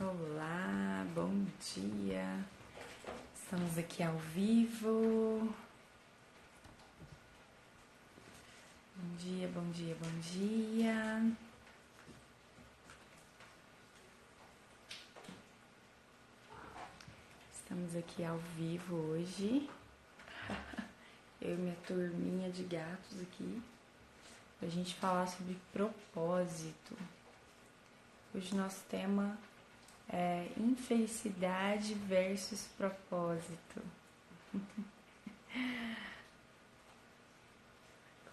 Olá, bom dia. Estamos aqui ao vivo. Bom dia, bom dia, bom dia. Estamos aqui ao vivo hoje. Eu e minha turminha de gatos aqui, pra gente falar sobre propósito. Hoje nosso tema é infelicidade versus propósito.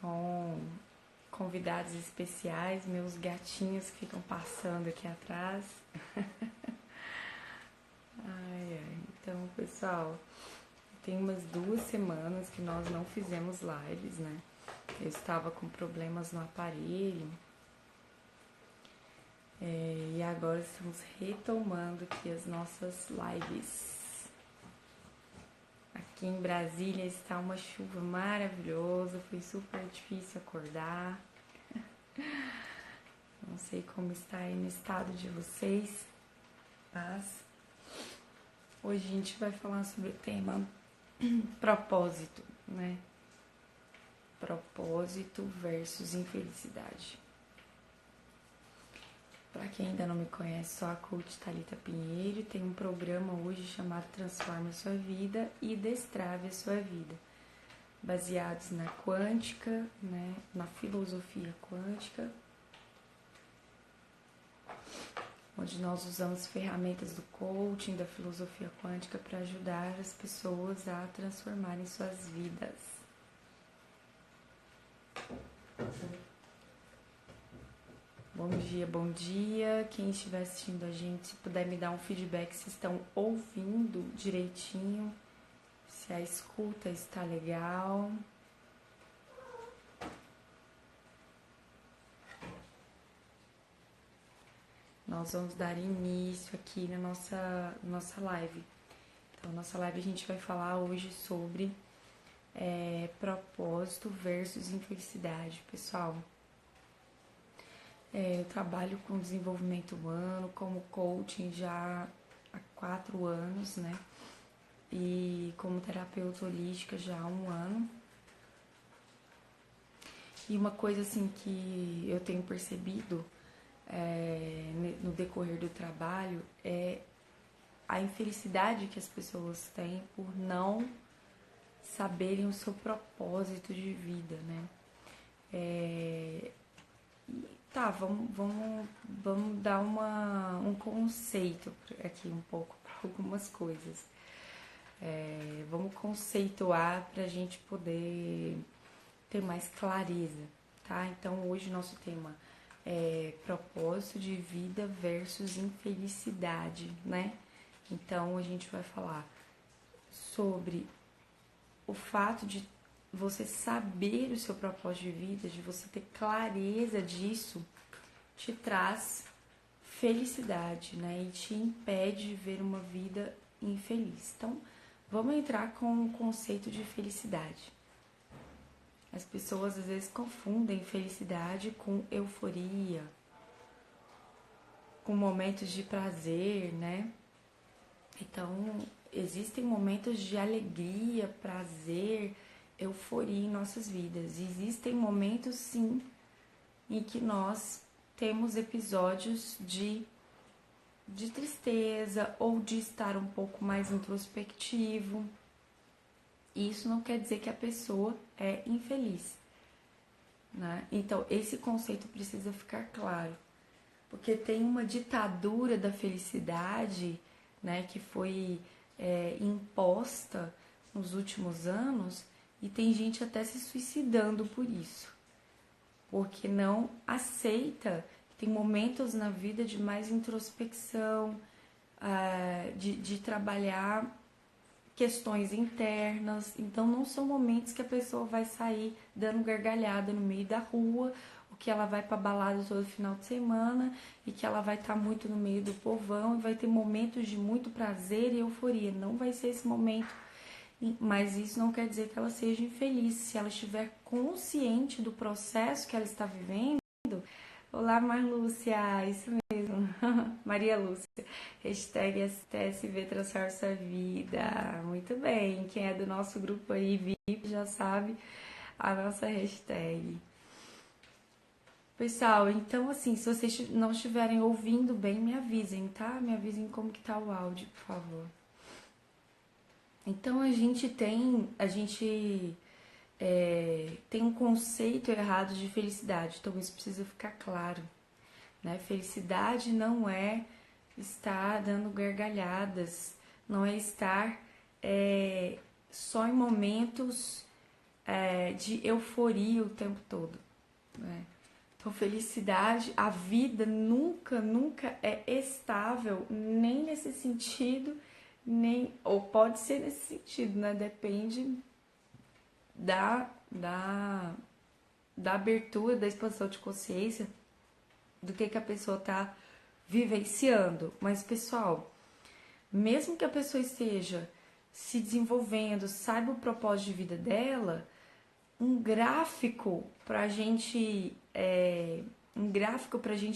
Com convidados especiais, meus gatinhos que ficam passando aqui atrás. Então, pessoal, tem umas 2 semanas que nós não fizemos lives, né? Eu estava com problemas no aparelho. E agora estamos retomando aqui as nossas lives. Aqui em Brasília está uma chuva maravilhosa, foi super difícil acordar. Não sei como está aí no estado de vocês, mas hoje a gente vai falar sobre o tema propósito, né? Propósito versus infelicidade. Para quem ainda não me conhece, sou a coach Thalita Pinheiro e tem um programa hoje chamado Transforme a Sua Vida e Destrave a Sua Vida, baseados na quântica, né, na filosofia quântica, onde nós usamos ferramentas do coaching, da filosofia quântica para ajudar as pessoas a transformarem suas vidas. Bom dia, bom dia. Quem estiver assistindo a gente, se puder me dar um feedback se estão ouvindo direitinho, se a escuta está legal. Nós vamos dar início aqui na nossa live. Então, nossa live a gente vai falar hoje sobre propósito versus infelicidade, pessoal. Eu trabalho com desenvolvimento humano, como coaching já há 4 anos, né? E como terapeuta holística já há 1 ano. E uma coisa assim que eu tenho percebido no decorrer do trabalho é a infelicidade que as pessoas têm por não saberem o seu propósito de vida, né? Tá, vamos dar um conceito aqui um pouco para algumas coisas. Vamos conceituar para a gente poder ter mais clareza, tá? Então, hoje nosso tema é propósito de vida versus infelicidade, né? Então, a gente vai falar sobre o fato de você saber o seu propósito de vida, de você ter clareza disso, te traz felicidade, né? E te impede de ver uma vida infeliz. Então, vamos entrar com o conceito de felicidade. As pessoas às vezes confundem felicidade com euforia, com momentos de prazer, né? Então, existem momentos de alegria, prazer, euforia em nossas vidas. Existem momentos, sim, em que nós temos episódios de tristeza ou de estar um pouco mais introspectivo. Isso não quer dizer que a pessoa é infeliz, né? Então, esse conceito precisa ficar claro, porque tem uma ditadura da felicidade, né, que foi imposta nos últimos anos, e tem gente até se suicidando por isso, porque não aceita que tem momentos na vida de mais introspecção, de trabalhar questões internas. Então não são momentos que a pessoa vai sair dando gargalhada no meio da rua, ou que ela vai pra balada todo final de semana e que ela vai estar muito no meio do povão e vai ter momentos de muito prazer e euforia. Não vai ser esse momento, mas isso não quer dizer que ela seja infeliz. Se ela estiver consciente do processo que ela está vivendo. Olá, Marlúcia, isso mesmo. Maria Lúcia, hashtag STSV transforma sua vida. Muito bem, quem é do nosso grupo aí, VIP, já sabe a nossa hashtag. Pessoal, então assim, se vocês não estiverem ouvindo bem, me avisem, tá? Me avisem como que tá o áudio, por favor. Então a gente tem um conceito errado de felicidade, então isso precisa ficar claro, né? Felicidade não é estar dando gargalhadas, não é estar só em momentos de euforia o tempo todo, né? Então, felicidade, a vida nunca é estável, nem nesse sentido, nem, ou pode ser nesse sentido, né? Depende da, da, da abertura, da expansão de consciência, do que a pessoa tá vivenciando. Mas, pessoal, mesmo que a pessoa esteja se desenvolvendo, saiba o propósito de vida dela, um gráfico pra gente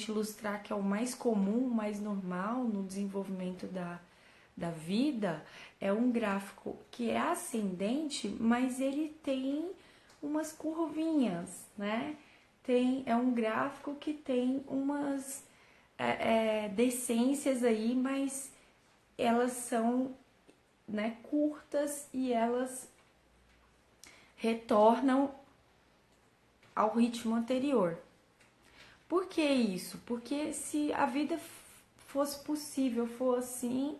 ilustrar que é o mais comum, o mais normal no desenvolvimento da vida, é um gráfico que é ascendente, mas ele tem umas curvinhas, né? É um gráfico que tem umas decências aí, mas elas são, né, curtas e elas retornam ao ritmo anterior. Por que isso? Porque se a vida fosse possível, for assim,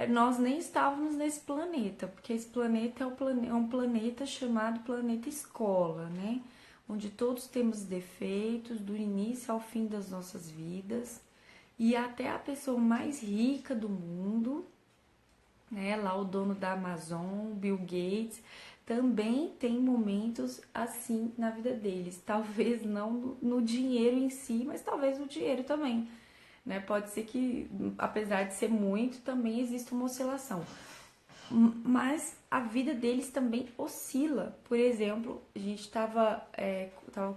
nós nem estávamos nesse planeta, porque esse planeta é um planeta chamado planeta escola, né? Onde todos temos defeitos do início ao fim das nossas vidas, e até a pessoa mais rica do mundo, né? Lá o dono da Amazon, Bill Gates, também tem momentos assim na vida deles. Talvez não no dinheiro em si, mas talvez no dinheiro também. Né? Pode ser que, apesar de ser muito, também existe uma oscilação. Mas a vida deles também oscila. Por exemplo, a gente estava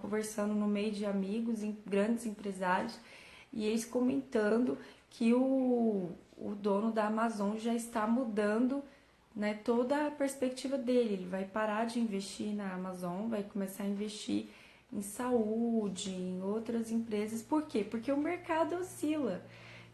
conversando no meio de amigos, grandes empresários, e eles comentando que o dono da Amazon já está mudando, né, toda a perspectiva dele. Ele vai parar de investir na Amazon, vai começar a investir em saúde, em outras empresas. Por quê? Porque o mercado oscila,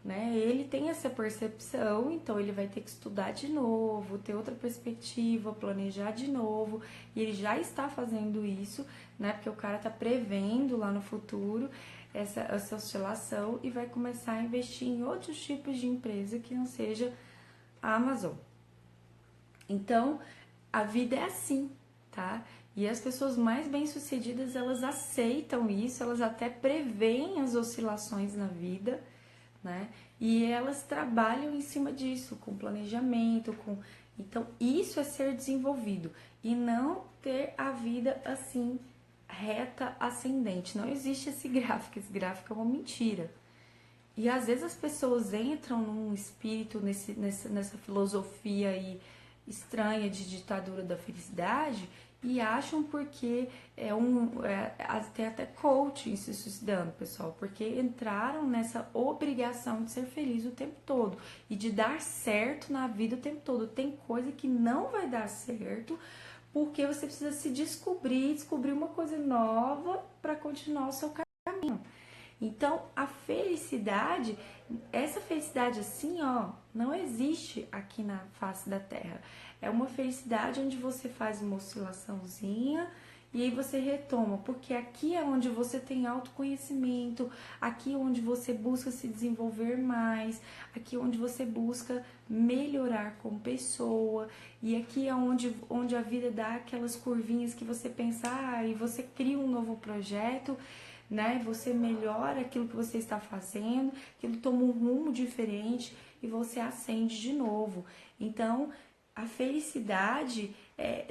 né? Ele tem essa percepção, então ele vai ter que estudar de novo, ter outra perspectiva, planejar de novo, e ele já está fazendo isso, né? Porque o cara está prevendo lá no futuro essa oscilação e vai começar a investir em outros tipos de empresa que não seja a Amazon. Então, a vida é assim, tá? E as pessoas mais bem-sucedidas, elas aceitam isso, elas até preveem as oscilações na vida, né? E elas trabalham em cima disso, com planejamento, com... Então, isso é ser desenvolvido e não ter a vida assim, reta, ascendente. Não existe esse gráfico é uma mentira. E às vezes as pessoas entram num espírito, nessa filosofia aí estranha de ditadura da felicidade e acham porque tem até coaching se suicidando, pessoal, porque entraram nessa obrigação de ser feliz o tempo todo e de dar certo na vida o tempo todo. Tem coisa que não vai dar certo porque você precisa se descobrir uma coisa nova para continuar o seu caminho. Então, a felicidade, essa felicidade assim, ó, não existe aqui na face da Terra. É uma felicidade onde você faz uma oscilaçãozinha e aí você retoma, porque aqui é onde você tem autoconhecimento, aqui é onde você busca se desenvolver mais, aqui é onde você busca melhorar como pessoa, e aqui é onde a vida dá aquelas curvinhas que você pensa, e você cria um novo projeto, né? Você melhora aquilo que você está fazendo, aquilo toma um rumo diferente e você acende de novo. Então, a felicidade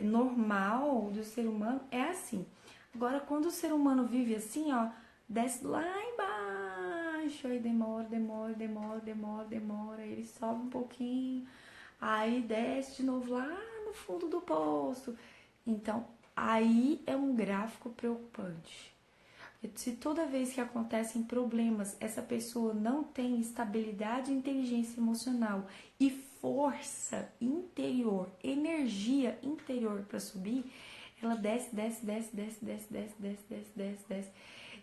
normal do ser humano é assim. Agora, quando o ser humano vive assim, ó, desce lá embaixo, aí demora, ele sobe um pouquinho, aí desce de novo lá no fundo do poço. Então, aí é um gráfico preocupante. Se toda vez que acontecem problemas, essa pessoa não tem estabilidade e inteligência emocional e força interior, energia interior para subir, ela desce, desce, desce, desce, desce, desce, desce, desce, desce, desce.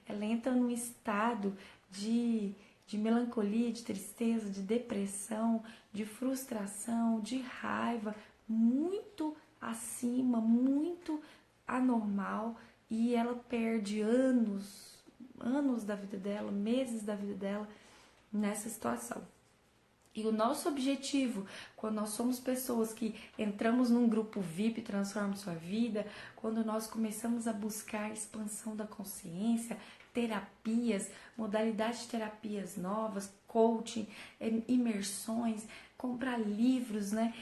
Ela entra num estado de melancolia, de tristeza, de depressão, de frustração, de raiva, muito acima, muito anormal, e ela perde anos da vida dela, meses da vida dela nessa situação. E o nosso objetivo, quando nós somos pessoas que entramos num grupo VIP Transforma Sua Vida, quando nós começamos a buscar expansão da consciência, terapias, modalidades de terapias novas, coaching, imersões, comprar livros, né,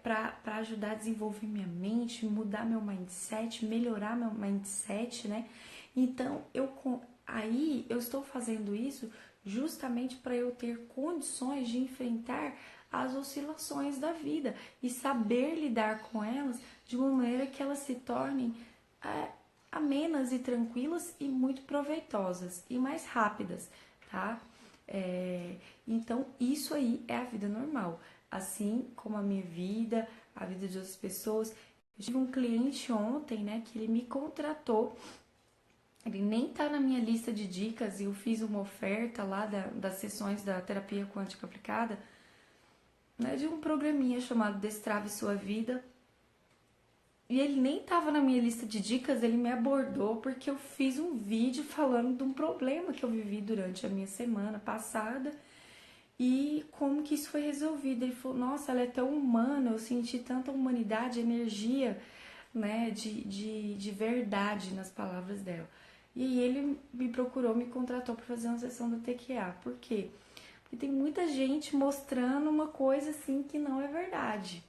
para ajudar a desenvolver minha mente, mudar meu mindset, melhorar meu mindset, né? Então, aí eu estou fazendo isso justamente para eu ter condições de enfrentar as oscilações da vida e saber lidar com elas de uma maneira que elas se tornem amenas e tranquilas e muito proveitosas e mais rápidas, tá? Então, isso aí é a vida normal, assim como a minha vida, a vida de outras pessoas. Eu tive um cliente ontem, né, que ele me contratou. Ele nem tá na minha lista de dicas e eu fiz uma oferta lá das sessões da terapia quântica aplicada, né, de um programinha chamado Destrave Sua Vida. E ele nem tava na minha lista de dicas, ele me abordou porque eu fiz um vídeo falando de um problema que eu vivi durante a minha semana passada e como que isso foi resolvido. Ele falou, nossa, ela é tão humana, eu senti tanta humanidade, energia, né, de verdade nas palavras dela. E aí ele me procurou, me contratou para fazer uma sessão do TQA. Por quê? Porque tem muita gente mostrando uma coisa assim que não é verdade,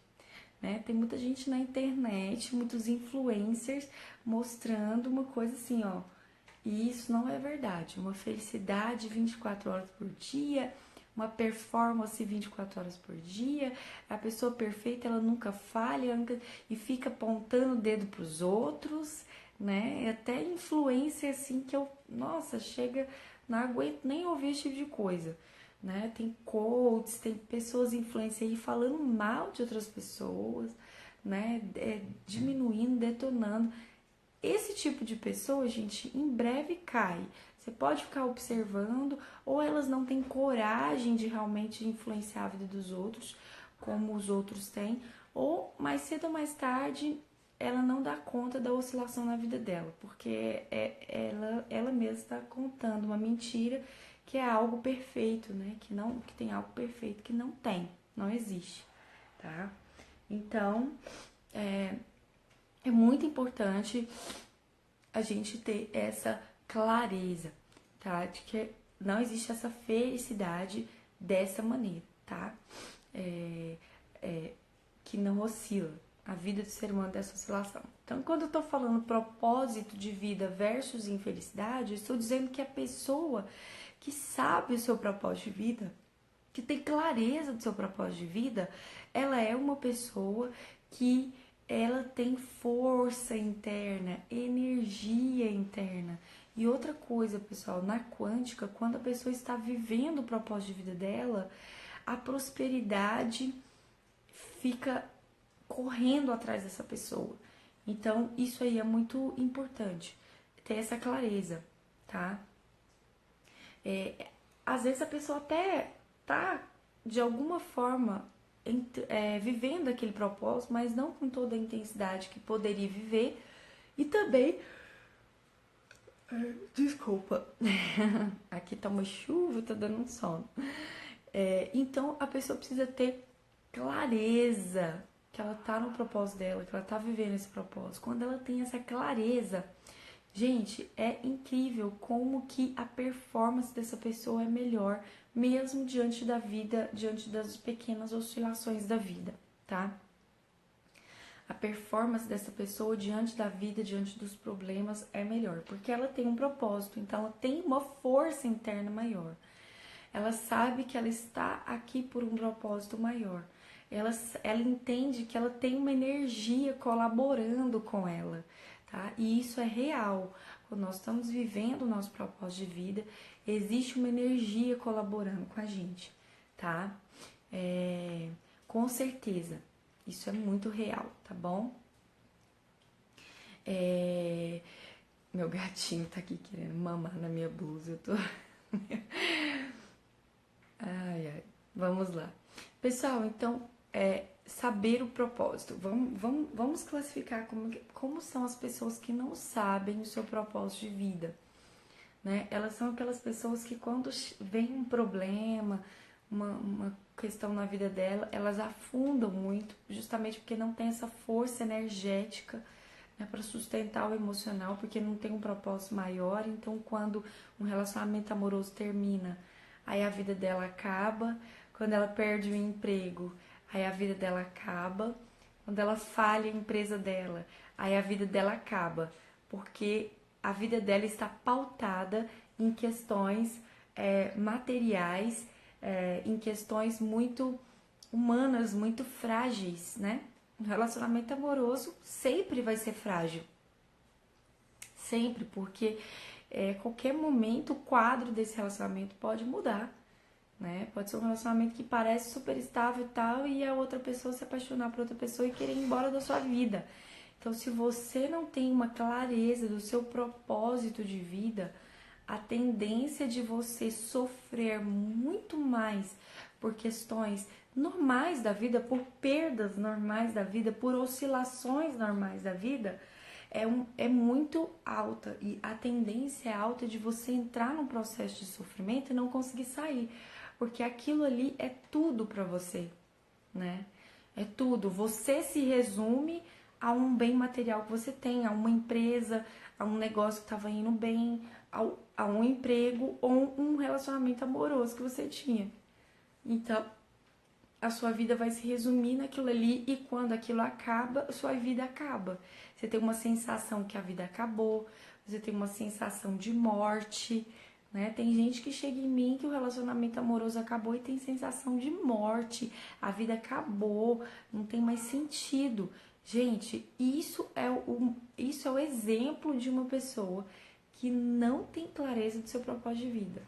né? Tem muita gente na internet, muitos influencers mostrando uma coisa assim, ó. E isso não é verdade. Uma felicidade 24 horas por dia, uma performance 24 horas por dia. A pessoa perfeita, ela nunca falha e fica apontando o dedo para os outros, né? É até influência assim que eu, nossa, chega, não aguento nem ouvir esse tipo de coisa, né? Tem coaches, tem pessoas influência aí falando mal de outras pessoas, né? Diminuindo, detonando. Esse tipo de pessoa, gente, em breve cai. Você pode ficar observando, ou elas não têm coragem de realmente influenciar a vida dos outros, como os outros têm, ou mais cedo ou mais tarde ela não dá conta da oscilação na vida dela, porque ela mesma está contando uma mentira que é algo perfeito, né? Que tem algo perfeito que não tem, não existe, tá? Então, é muito importante a gente ter essa clareza, tá? De que não existe essa felicidade dessa maneira, tá? Que não oscila. A vida do ser humano dessa oscilação. Então, quando eu tô falando propósito de vida versus infelicidade, eu estou dizendo que a pessoa que sabe o seu propósito de vida, que tem clareza do seu propósito de vida, ela é uma pessoa que ela tem força interna, energia interna. E outra coisa, pessoal, na quântica, quando a pessoa está vivendo o propósito de vida dela, a prosperidade fica correndo atrás dessa pessoa. Então, isso aí é muito importante, ter essa clareza, tá? Às vezes a pessoa até tá, de alguma forma, vivendo aquele propósito, mas não com toda a intensidade que poderia viver. E também, desculpa, aqui tá uma chuva, tá dando um sono. Então a pessoa precisa ter clareza que ela tá no propósito dela, que ela tá vivendo esse propósito. Quando ela tem essa clareza, gente, é incrível como que a performance dessa pessoa é melhor, mesmo diante da vida, diante das pequenas oscilações da vida, tá? A performance dessa pessoa diante da vida, diante dos problemas é melhor, porque ela tem um propósito, então ela tem uma força interna maior. Ela sabe que ela está aqui por um propósito maior. Ela entende que ela tem uma energia colaborando com ela, tá? E isso é real. quando nós estamos vivendo o nosso propósito de vida, existe uma energia colaborando com a gente, tá? Com certeza, isso é muito real, tá bom? Meu gatinho tá aqui querendo mamar na minha blusa, eu tô... Ai, ai, vamos lá. Pessoal, então, saber o propósito. Vamos classificar como são as pessoas que não sabem o seu propósito de vida, né? Elas são aquelas pessoas que quando vem um problema, uma questão na vida dela, elas afundam muito, justamente porque não tem essa força energética, né, para sustentar o emocional, porque não tem um propósito maior. Então, quando um relacionamento amoroso termina, aí a vida dela acaba. Quando ela perde o emprego, aí a vida dela acaba. Quando ela falha a empresa dela, aí a vida dela acaba, porque a vida dela está pautada em questões materiais, em questões muito humanas, muito frágeis, né? Um relacionamento amoroso sempre vai ser frágil. Sempre, porque qualquer momento o quadro desse relacionamento pode mudar, né? Pode ser um relacionamento que parece super estável e tal, e a outra pessoa se apaixonar por outra pessoa e querer ir embora da sua vida. Então, se você não tem uma clareza do seu propósito de vida, a tendência de você sofrer muito mais por questões normais da vida, por perdas normais da vida, por oscilações normais da vida, é muito alta. E a tendência é alta de você entrar num processo de sofrimento e não conseguir sair, porque aquilo ali é tudo para você, né? É tudo. Você se resume a um bem material que você tem, a uma empresa, a um negócio que estava indo bem, a um emprego ou um relacionamento amoroso que você tinha. Então, a sua vida vai se resumir naquilo ali, e quando aquilo acaba, sua vida acaba. Você tem uma sensação que a vida acabou, você tem uma sensação de morte, né? Tem gente que chega em mim que o relacionamento amoroso acabou e tem sensação de morte, a vida acabou, não tem mais sentido. Gente, isso é o exemplo de uma pessoa que não tem clareza do seu propósito de vida.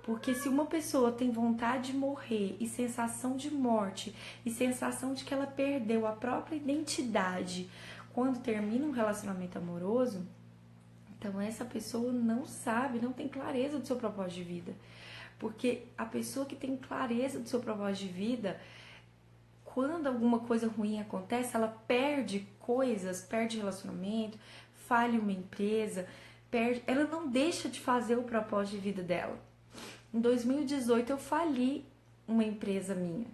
Porque se uma pessoa tem vontade de morrer e sensação de morte e sensação de que ela perdeu a própria identidade quando termina um relacionamento amoroso, então essa pessoa não sabe, não tem clareza do seu propósito de vida. Porque a pessoa que tem clareza do seu propósito de vida, quando alguma coisa ruim acontece, ela perde coisas, perde relacionamento, falha uma empresa, ela não deixa de fazer o propósito de vida dela. Em 2018 eu fali uma empresa minha.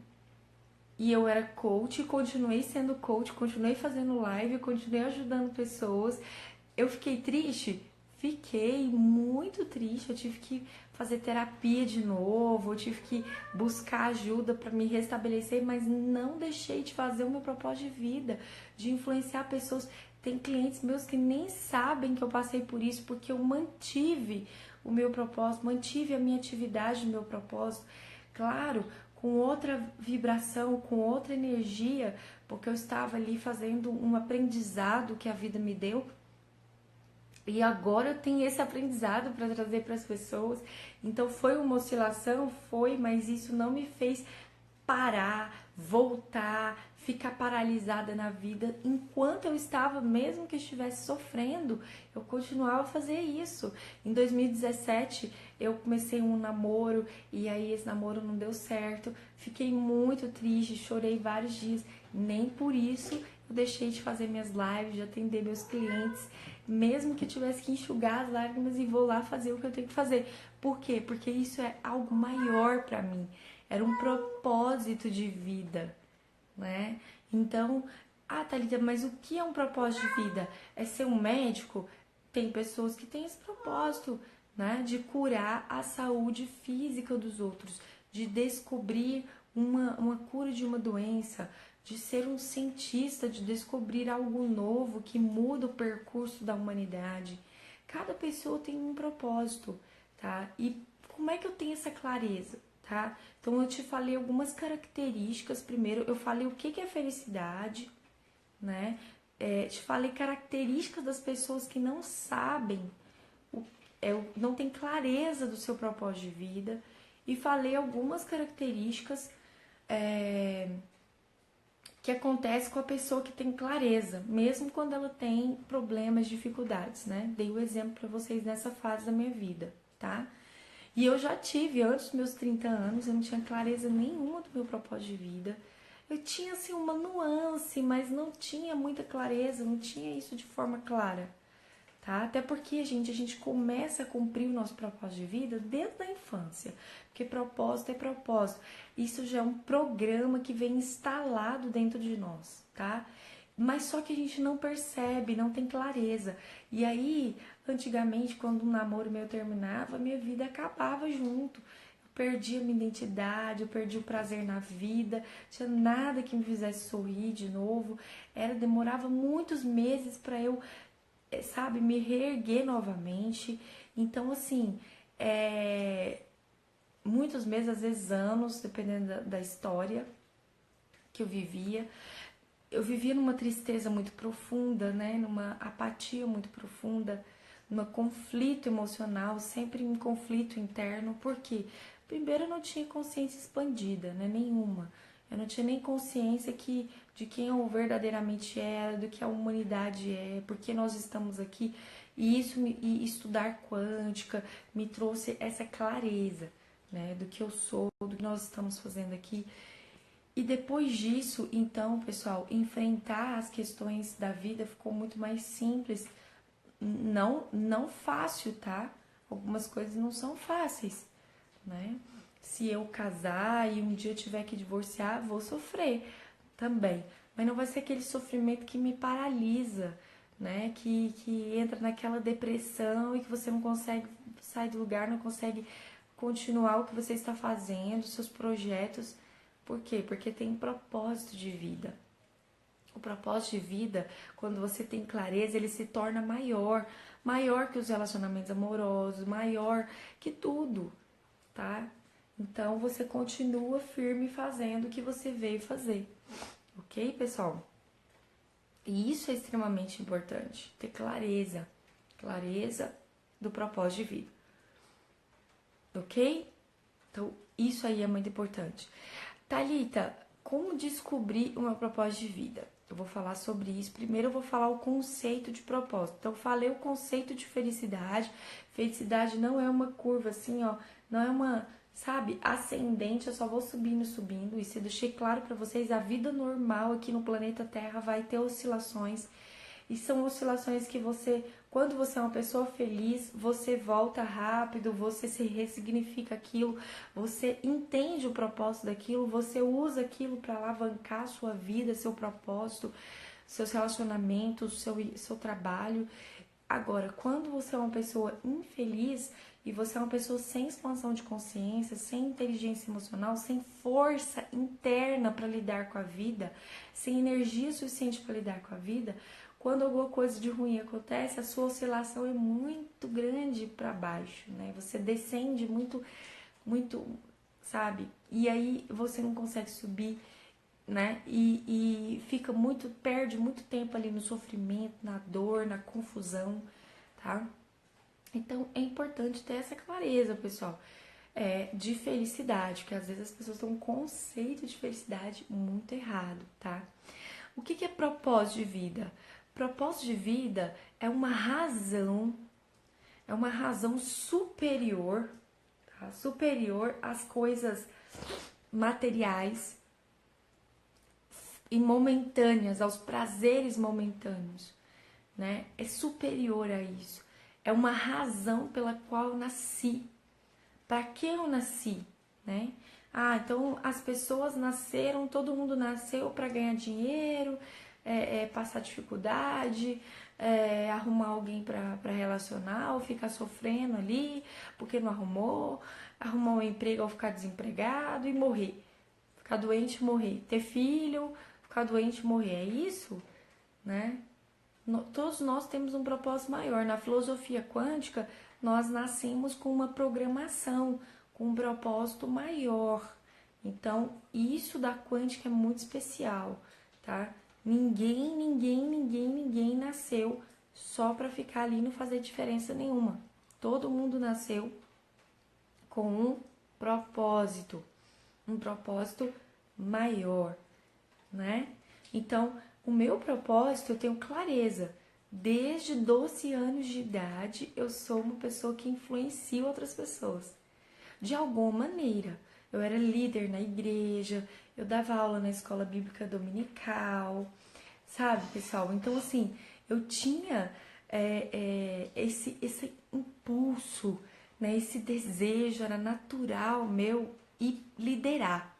E eu era coach, continuei sendo coach, continuei fazendo live, continuei ajudando pessoas. Eu fiquei triste? Fiquei muito triste. Eu tive que fazer terapia de novo, eu tive que buscar ajuda para me restabelecer, mas não deixei de fazer o meu propósito de vida, de influenciar pessoas. Tem clientes meus que nem sabem que eu passei por isso, porque eu mantive o meu propósito, mantive a minha atividade, o meu propósito, claro, com outra vibração, com outra energia, porque eu estava ali fazendo um aprendizado que a vida me deu. E agora eu tenho esse aprendizado para trazer para as pessoas. Então foi uma oscilação, foi, mas isso não me fez parar, voltar, ficar paralisada na vida. Enquanto eu estava, mesmo que estivesse sofrendo, eu continuava a fazer isso. Em 2017 eu comecei um namoro e aí esse namoro não deu certo. Fiquei muito triste, chorei vários dias. Nem por isso eu deixei de fazer minhas lives, de atender meus clientes, mesmo que eu tivesse que enxugar as lágrimas, e vou lá fazer o que eu tenho que fazer. Por quê? Porque isso é algo maior para mim. Era um propósito de vida, né? Então, Thalita, mas o que é um propósito de vida? É ser um médico? Tem pessoas que têm esse propósito, né? De curar a saúde física dos outros, de descobrir uma cura de uma doença, de ser um cientista, de descobrir algo novo que muda o percurso da humanidade. Cada pessoa tem um propósito, tá? E como é que eu tenho essa clareza, tá? Então eu te falei algumas características. Primeiro eu falei o que é felicidade, né? te falei características das pessoas que não sabem, não tem clareza do seu propósito de vida, e falei algumas características que acontece com a pessoa que tem clareza, mesmo quando ela tem problemas, dificuldades, né? Dei o exemplo para vocês nessa fase da minha vida, tá? E eu já tive, antes dos meus 30 anos, eu não tinha clareza nenhuma do meu propósito de vida. Eu tinha, assim, uma nuance, mas não tinha muita clareza, não tinha isso de forma clara, tá? Até porque, a gente começa a cumprir o nosso propósito de vida desde a infância, porque propósito é propósito. Isso já é um programa que vem instalado dentro de nós, tá? Mas só que a gente não percebe, não tem clareza. E aí, antigamente, quando um namoro meu terminava, minha vida acabava junto. Eu perdi a minha identidade, eu perdi o prazer na vida, tinha nada que me fizesse sorrir de novo. Demorava muitos meses para eu, sabe, me reerguer novamente. Então, assim, muitos meses, às vezes anos, dependendo da história que eu vivia. Eu vivia numa tristeza muito profunda, né? Numa apatia muito profunda, num conflito emocional, sempre em conflito interno. Por quê? Primeiro, eu não tinha consciência expandida, né? Nenhuma. Eu não tinha nem consciência de quem eu verdadeiramente era, do que a humanidade é, por que nós estamos aqui. E estudar quântica me trouxe essa clareza, né? Do que eu sou, do que nós estamos fazendo aqui. E depois disso, então, pessoal, enfrentar as questões da vida ficou muito mais simples. Não fácil, tá? Algumas coisas não são fáceis, né? Se eu casar e um dia eu tiver que divorciar, vou sofrer também. Mas não vai ser aquele sofrimento que me paralisa, né? Que entra naquela depressão e que você não consegue sair do lugar, não consegue continuar o que você está fazendo, seus projetos. Por quê? Porque tem propósito de vida. O propósito de vida, quando você tem clareza, ele se torna maior. Maior que os relacionamentos amorosos, maior que tudo, tá? Então você continua firme fazendo o que você veio fazer. Ok, pessoal? E isso é extremamente importante. Ter clareza. Clareza do propósito de vida. Ok? Então, isso aí é muito importante. Thalita, como descobrir o meu propósito de vida? Eu vou falar sobre isso. Primeiro eu vou falar o conceito de propósito. Então, eu falei o conceito de felicidade. Felicidade não é uma curva assim, ó. Não é uma, sabe, ascendente. Eu só vou subindo, subindo. Isso eu deixei claro pra vocês. A vida normal aqui no planeta Terra vai ter oscilações. E são oscilações que quando você é uma pessoa feliz, você volta rápido, você se ressignifica aquilo, você entende o propósito daquilo, você usa aquilo para alavancar a sua vida, seu propósito, seus relacionamentos, seu trabalho. Agora, quando você é uma pessoa infeliz e você é uma pessoa sem expansão de consciência, sem inteligência emocional, sem força interna para lidar com a vida, sem energia suficiente para lidar com a vida, quando alguma coisa de ruim acontece, a sua oscilação é muito grande para baixo, né? Você descende muito, muito, sabe? E aí você não consegue subir, né? E perde muito tempo ali no sofrimento, na dor, na confusão, tá? Então é importante ter essa clareza, pessoal, de felicidade, porque às vezes as pessoas têm um conceito de felicidade muito errado, tá? O que é propósito de vida? Propósito de vida é uma razão superior, tá? Superior às coisas materiais e momentâneas, aos prazeres momentâneos, né? É superior a isso. É uma razão pela qual eu nasci. Para que eu nasci, né? Ah, então as pessoas nasceram, todo mundo nasceu para ganhar dinheiro, passar dificuldade, arrumar alguém para relacionar, ou ficar sofrendo ali porque não arrumou, arrumar um emprego ou ficar desempregado e morrer. Ficar doente e morrer. Ter filho, ficar doente e morrer. É isso, né? Todos nós temos um propósito maior. Na filosofia quântica, nós nascemos com uma programação, com um propósito maior. Então, isso da quântica é muito especial, tá? Ninguém nasceu só para ficar ali e não fazer diferença nenhuma. Todo mundo nasceu com um propósito maior, né? Então, o meu propósito eu tenho clareza. Desde 12 anos de idade, eu sou uma pessoa que influencia outras pessoas. De alguma maneira. Eu era líder na igreja, eu dava aula na escola bíblica dominical, sabe, pessoal? Então, assim, eu tinha esse impulso, né? Esse desejo, era natural meu e liderar.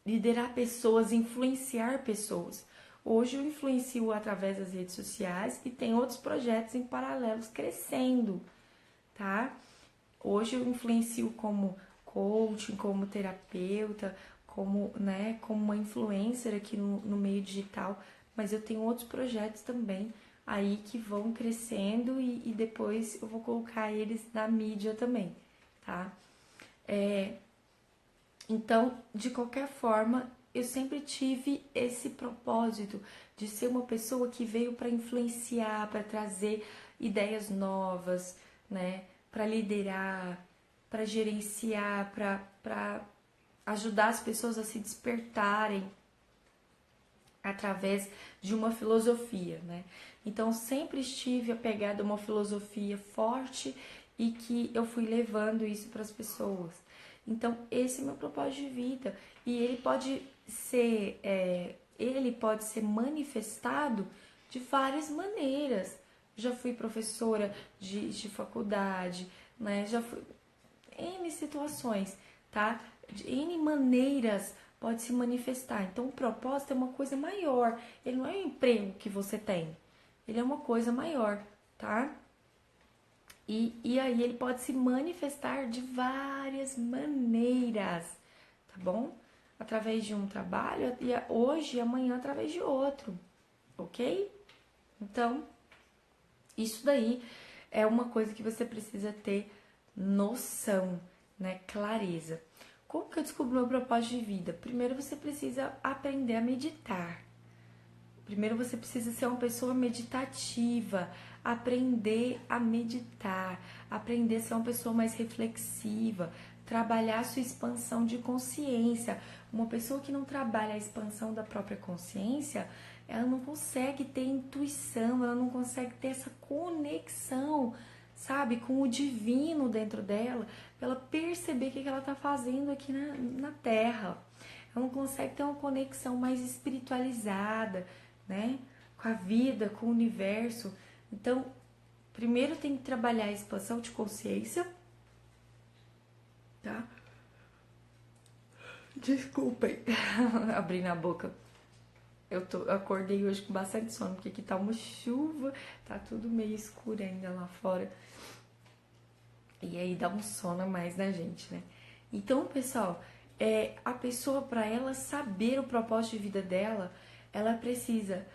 Liderar pessoas, influenciar pessoas. Hoje eu influencio através das redes sociais e tem outros projetos em paralelos crescendo, tá? Hoje eu influencio como coaching, como terapeuta, como uma influencer aqui no meio digital, mas eu tenho outros projetos também aí que vão crescendo e depois eu vou colocar eles na mídia também, tá? Então, de qualquer forma, eu sempre tive esse propósito de ser uma pessoa que veio para influenciar, para trazer ideias novas, né? Para liderar, para gerenciar, para ajudar as pessoas a se despertarem através de uma filosofia, né? Então sempre estive apegada a uma filosofia forte e que eu fui levando isso para as pessoas. Então esse é meu propósito de vida e ele pode ser manifestado de várias maneiras. Já fui professora de faculdade, né? Já fui N situações, tá? De N maneiras pode se manifestar. Então, o propósito é uma coisa maior. Ele não é um emprego que você tem. Ele é uma coisa maior, tá? E aí ele pode se manifestar de várias maneiras, tá bom? Através de um trabalho, e hoje e amanhã através de outro, ok? Então, isso daí é uma coisa que você precisa ter noção, né? Clareza. Como que eu descubro meu propósito de vida? Primeiro você precisa aprender a meditar. Primeiro você precisa ser uma pessoa meditativa, aprender a meditar, aprender a ser uma pessoa mais reflexiva, trabalhar a sua expansão de consciência. Uma pessoa que não trabalha a expansão da própria consciência, ela não consegue ter intuição, ela não consegue ter essa conexão, sabe, com o divino dentro dela, pra ela perceber o que ela está fazendo aqui na Terra. Ela não consegue ter uma conexão mais espiritualizada, né, com a vida, com o universo. Então, primeiro tem que trabalhar a expansão de consciência, tá? Desculpem, abri na boca. Eu acordei hoje com bastante sono, porque aqui tá uma chuva, tá tudo meio escuro ainda lá fora. E aí dá um sono a mais na gente, né? Então, pessoal, a pessoa, para ela saber o propósito de vida dela, ela precisa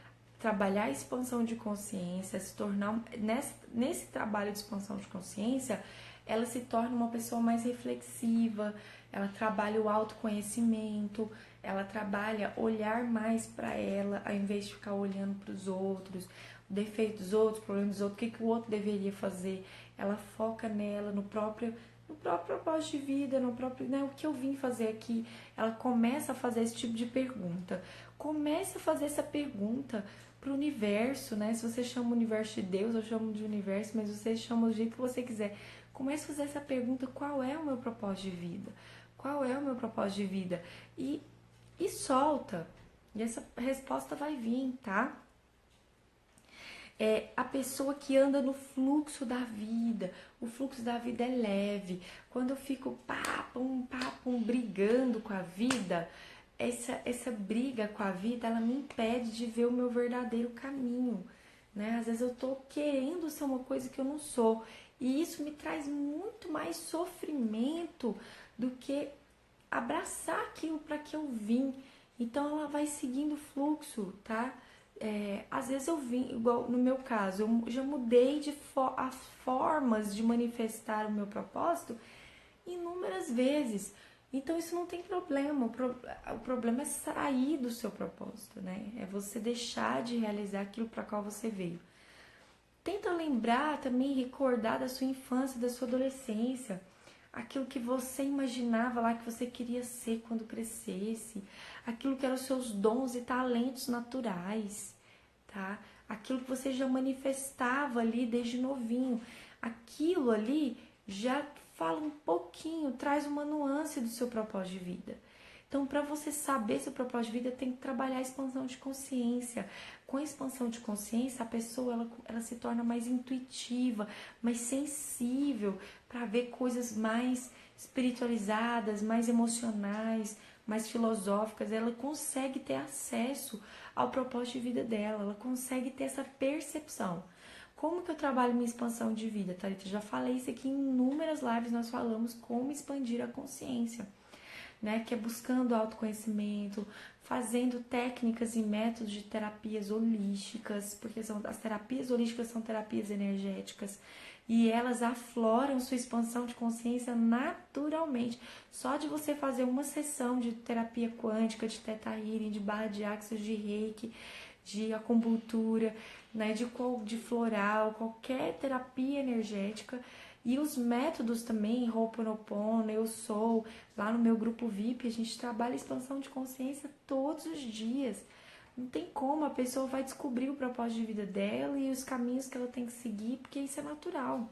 trabalhar a expansão de consciência, se tornar nesse trabalho de expansão de consciência, ela se torna uma pessoa mais reflexiva, ela trabalha o autoconhecimento, ela trabalha olhar mais para ela, ao invés de ficar olhando para os outros, defeitos dos outros, problemas dos outros, o que o outro deveria fazer. Ela foca nela, no próprio propósito de vida, no próprio, né, o que eu vim fazer aqui. Ela começa a fazer esse tipo de pergunta. Comece a fazer essa pergunta pro universo, né? Se você chama o universo de Deus, eu chamo de universo, mas você chama do jeito que você quiser. Comece a fazer essa pergunta: qual é o meu propósito de vida? Qual é o meu propósito de vida? E solta. E essa resposta vai vir, tá? É a pessoa que anda no fluxo da vida. O fluxo da vida é leve. Quando eu fico papum, brigando com a vida, essa briga com a vida, ela me impede de ver o meu verdadeiro caminho, né? Às vezes eu tô querendo ser uma coisa que eu não sou. E isso me traz muito mais sofrimento do que abraçar aquilo para que eu vim. Então ela vai seguindo o fluxo, tá? Às vezes eu vim, igual no meu caso, eu já mudei as formas de manifestar o meu propósito inúmeras vezes. Então isso não tem problema, o problema é sair do seu propósito, né? É você deixar de realizar aquilo para qual você veio. Tenta lembrar também, recordar da sua infância, da sua adolescência, aquilo que você imaginava lá que você queria ser quando crescesse, aquilo que eram os seus dons e talentos naturais, tá? Aquilo que você já manifestava ali desde novinho. Aquilo ali já fala um pouquinho, traz uma nuance do seu propósito de vida. Então, para você saber seu propósito de vida, tem que trabalhar a expansão de consciência. Com a expansão de consciência, a pessoa ela se torna mais intuitiva, mais sensível para ver coisas mais espiritualizadas, mais emocionais, mais filosóficas. Ela consegue ter acesso ao propósito de vida dela, ela consegue ter essa percepção. Como que eu trabalho minha expansão de vida, Thalita? Já falei isso aqui em inúmeras lives, nós falamos como expandir a consciência, né? Que é buscando autoconhecimento, fazendo técnicas e métodos de terapias holísticas, porque as terapias holísticas são terapias energéticas e elas afloram sua expansão de consciência naturalmente. Só de você fazer uma sessão de terapia quântica, de Theta Healing, de barra de axis, de reiki, de acupuntura, né, de floral, qualquer terapia energética. E os métodos também, Ho'oponopono, Eu Sou, lá no meu grupo VIP, a gente trabalha expansão de consciência todos os dias. Não tem como, a pessoa vai descobrir o propósito de vida dela e os caminhos que ela tem que seguir, porque isso é natural.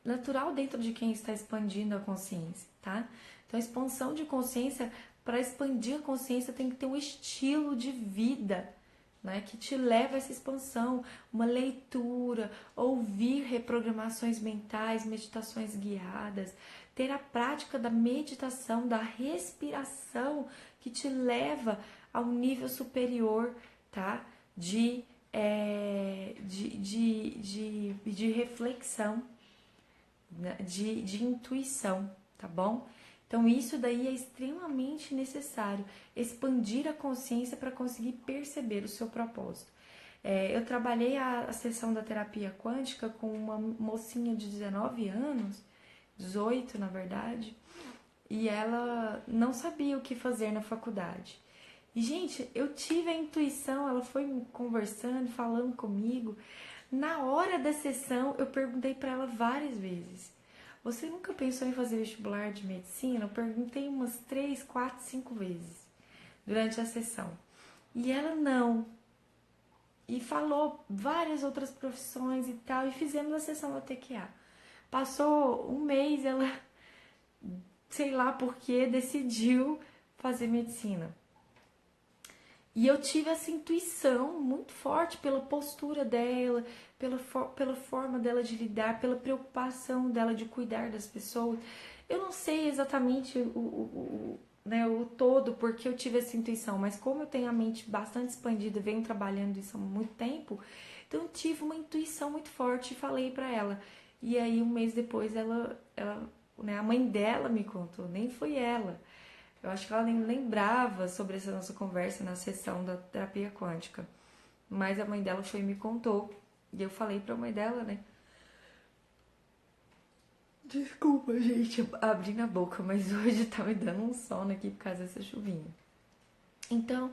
Natural dentro de quem está expandindo a consciência, tá? Então, a expansão de consciência, para expandir a consciência, tem que ter um estilo de vida, né, que te leva a essa expansão, uma leitura, ouvir reprogramações mentais, meditações guiadas, ter a prática da meditação, da respiração, que te leva a um nível superior, tá, de reflexão, né, de intuição, tá bom? Então, isso daí é extremamente necessário, expandir a consciência para conseguir perceber o seu propósito. Eu trabalhei a sessão da terapia quântica com uma mocinha de 19 anos, 18 na verdade, e ela não sabia o que fazer na faculdade. E, gente, eu tive a intuição, ela foi conversando, falando comigo. Na hora da sessão, eu perguntei para ela várias vezes: você nunca pensou em fazer vestibular de medicina? Eu perguntei umas 3, 4, 5 vezes durante a sessão. E ela não. E falou várias outras profissões e tal. E fizemos a sessão da TQA. Passou um mês, ela, sei lá por que, decidiu fazer medicina. E eu tive essa intuição muito forte pela postura dela, pela forma dela de lidar, pela preocupação dela de cuidar das pessoas. Eu não sei exatamente né, o todo porque eu tive essa intuição, mas como eu tenho a mente bastante expandida, venho trabalhando isso há muito tempo, então eu tive uma intuição muito forte e falei pra ela. E aí um mês depois né, a mãe dela me contou, nem foi ela. Eu acho que ela nem lembrava sobre essa nossa conversa na sessão da terapia quântica. Mas a mãe dela foi e me contou. E eu falei pra mãe dela, né? Desculpa, gente, abri na boca, mas hoje tá me dando um sono aqui por causa dessa chuvinha. Então,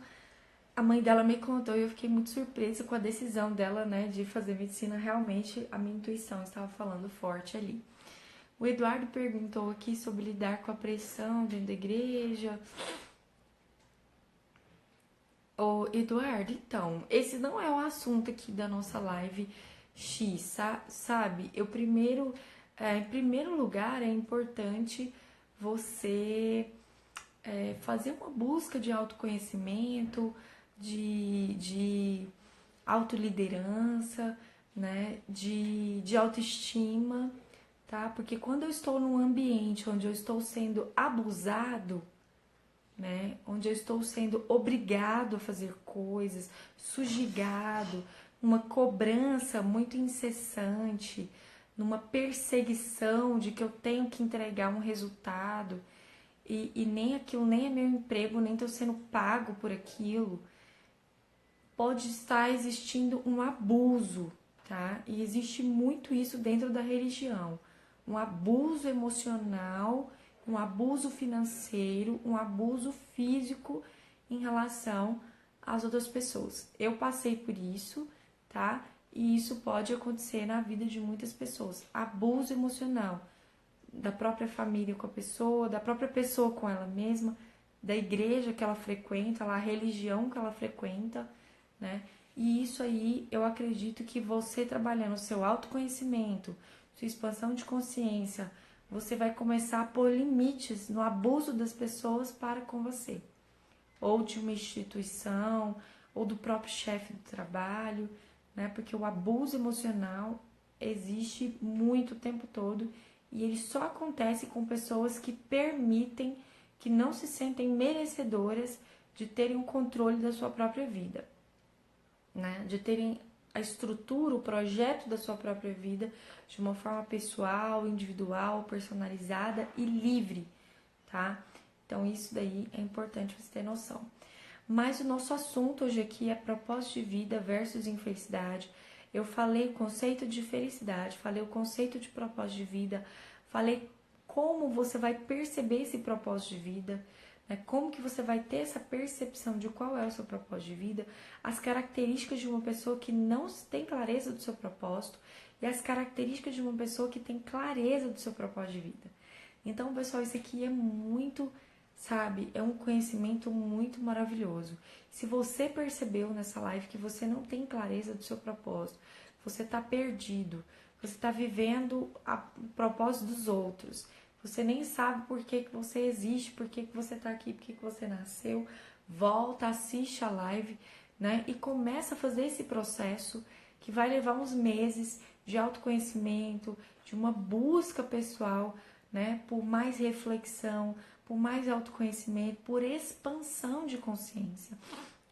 a mãe dela me contou e eu fiquei muito surpresa com a decisão dela, né, de fazer medicina. Realmente, a minha intuição estava falando forte ali. O Eduardo perguntou aqui sobre lidar com a pressão dentro da igreja. Ô, Eduardo, então, esse não é o assunto aqui da nossa live X, sabe? Em primeiro lugar, é importante você fazer uma busca de autoconhecimento, de autoliderança, né? De autoestima, tá? Porque quando eu estou num ambiente onde eu estou sendo abusado, né? Onde eu estou sendo obrigado a fazer coisas, sujigado, numa cobrança muito incessante, numa perseguição de que eu tenho que entregar um resultado e nem aquilo nem é meu emprego, nem estou sendo pago por aquilo, pode estar existindo um abuso, tá? E existe muito isso dentro da religião, um abuso emocional um abuso financeiro, um abuso físico em relação às outras pessoas. Eu passei por isso, tá? E isso pode acontecer na vida de muitas pessoas. Abuso emocional da própria família com a pessoa, da própria pessoa com ela mesma, da igreja que ela frequenta, a religião que ela frequenta, né? E isso aí, eu acredito que você trabalhando o seu autoconhecimento, sua expansão de consciência, você vai começar a pôr limites no abuso das pessoas para com você. Ou de uma instituição, ou do próprio chefe do trabalho, né? Porque o abuso emocional existe muito o tempo todo e ele só acontece com pessoas que permitem, que não se sentem merecedoras de terem o controle da sua própria vida, né? De terem a estrutura, o projeto da sua própria vida de uma forma pessoal, individual, personalizada e livre, tá? Então isso daí é importante você ter noção. Mas o nosso assunto hoje aqui é propósito de vida versus infelicidade. Eu falei o conceito de felicidade, falei o conceito de propósito de vida, falei como você vai perceber esse propósito de vida, né? Como que você vai ter essa percepção de qual é o seu propósito de vida, as características de uma pessoa que não tem clareza do seu propósito e as características de uma pessoa que tem clareza do seu propósito de vida. Então, pessoal, isso aqui é muito, sabe, é um conhecimento muito maravilhoso. Se você percebeu nessa live que você não tem clareza do seu propósito, você está perdido, você está vivendo o propósito dos outros, você nem sabe por que você existe, por que você está aqui, por que você nasceu, volta, assiste a live, né? E começa a fazer esse processo que vai levar uns meses de autoconhecimento, de uma busca pessoal, né? Por mais reflexão, por mais autoconhecimento, por expansão de consciência,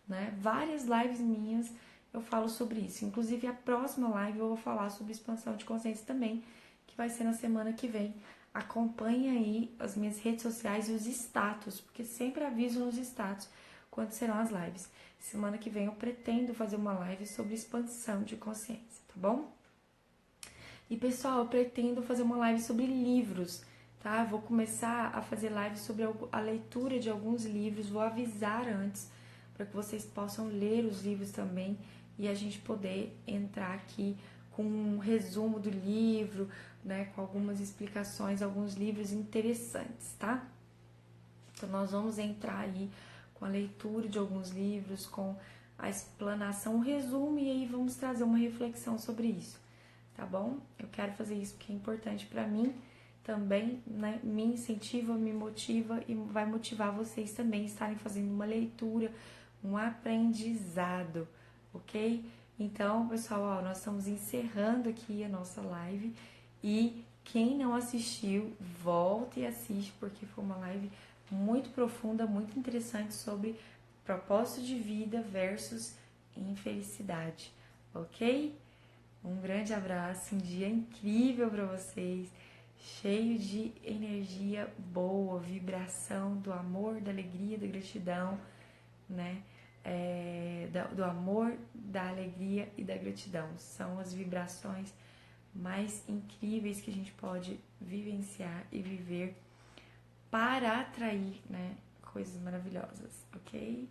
né? Várias lives minhas eu falo sobre isso. Inclusive a próxima live eu vou falar sobre expansão de consciência também, que vai ser na semana que vem. Acompanhe aí as minhas redes sociais e os status, porque sempre aviso nos status quando serão as lives. Semana que vem eu pretendo fazer uma live sobre expansão de consciência, tá bom? E pessoal, eu pretendo fazer uma live sobre livros, tá? Vou começar a fazer live sobre a leitura de alguns livros, vou avisar antes para que vocês possam ler os livros também e a gente poder entrar aqui com um resumo do livro, né, com algumas explicações, alguns livros interessantes, tá? Então nós vamos entrar aí com a leitura de alguns livros, com a explanação, um resumo e aí vamos trazer uma reflexão sobre isso, tá bom? Eu quero fazer isso porque é importante para mim também, né? Me incentiva, me motiva e vai motivar vocês também a estarem fazendo uma leitura, um aprendizado, ok? Então, pessoal, ó, nós estamos encerrando aqui a nossa live e quem não assistiu, volta e assiste porque foi uma live muito profunda, muito interessante sobre propósito de vida versus infelicidade, ok? Um grande abraço, um dia incrível para vocês, cheio de energia boa, vibração do amor, da alegria, da gratidão, né? Do amor, da alegria e da gratidão. São as vibrações mais incríveis que a gente pode vivenciar e viver para atrair, né, coisas maravilhosas, ok?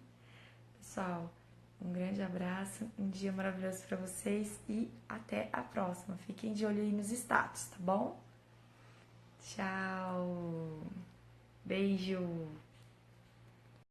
Pessoal, um grande abraço, um dia maravilhoso para vocês e até a próxima. Fiquem de olho aí nos status, tá bom? Tchau! Beijo!